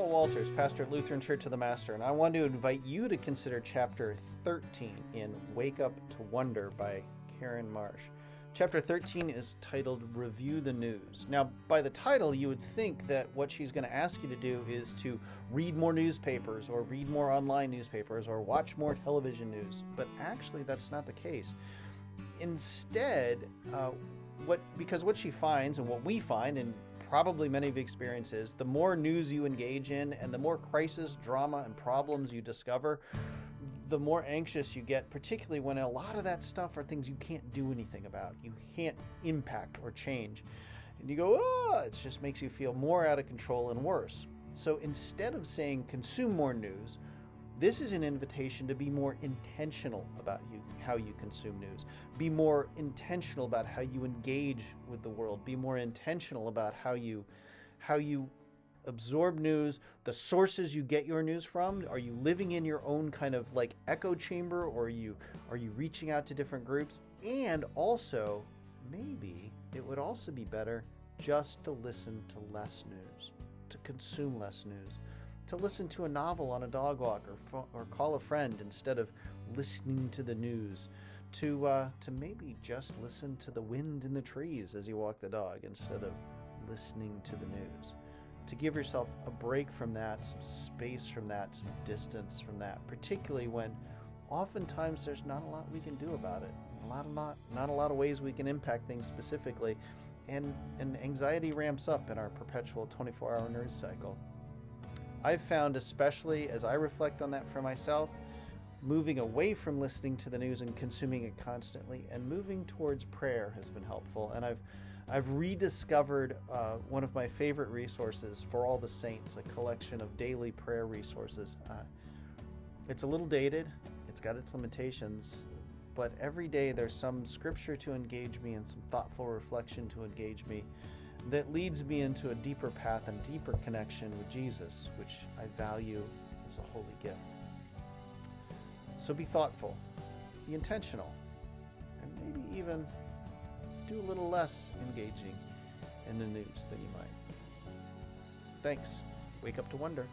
Paul Walters, pastor at Lutheran Church of the Master, and I want to invite you to consider chapter 13 in Wake Up to Wonder by Karen Marsh. Chapter 13 is titled Review the News. Now, by the title, you would think that what she's going to ask you to do is to read more newspapers or read more online newspapers or watch more television news, but actually that's not the case. Instead, because what she finds and what we find, and probably many of the experiences, the more news you engage in and the more crisis, drama, and problems you discover, the more anxious you get, particularly when a lot of that stuff are things you can't do anything about. You can't impact or change. And you go, it just makes you feel more out of control and worse. So instead of saying consume more news, this is an invitation to be more intentional about how you consume news. Be more intentional about how you engage with the world. Be more intentional about how you absorb news, the sources you get your news from. Are you living in your own kind of like echo chamber, or are you reaching out to different groups? And also, maybe it would also be better just to listen to less news, to consume less news, to listen to a novel on a dog walk, or call a friend instead of listening to the news, to maybe just listen to the wind in the trees as you walk the dog instead of listening to the news, to give yourself a break from that, some space from that, some distance from that, particularly when oftentimes there's not a lot we can do about it, not a lot of ways we can impact things specifically, and anxiety ramps up in our perpetual 24-hour news cycle. I've found, especially as I reflect on that for myself, moving away from listening to the news and consuming it constantly and moving towards prayer has been helpful. And I've rediscovered one of my favorite resources, For All the Saints, a collection of daily prayer resources. It's a little dated, it's got its limitations, but every day there's some scripture to engage me and some thoughtful reflection to engage me that leads me into a deeper path and deeper connection with Jesus, which I value as a holy gift. So be thoughtful, be intentional, and maybe even do a little less engaging in the news than you might. Thanks. Wake up to wonder.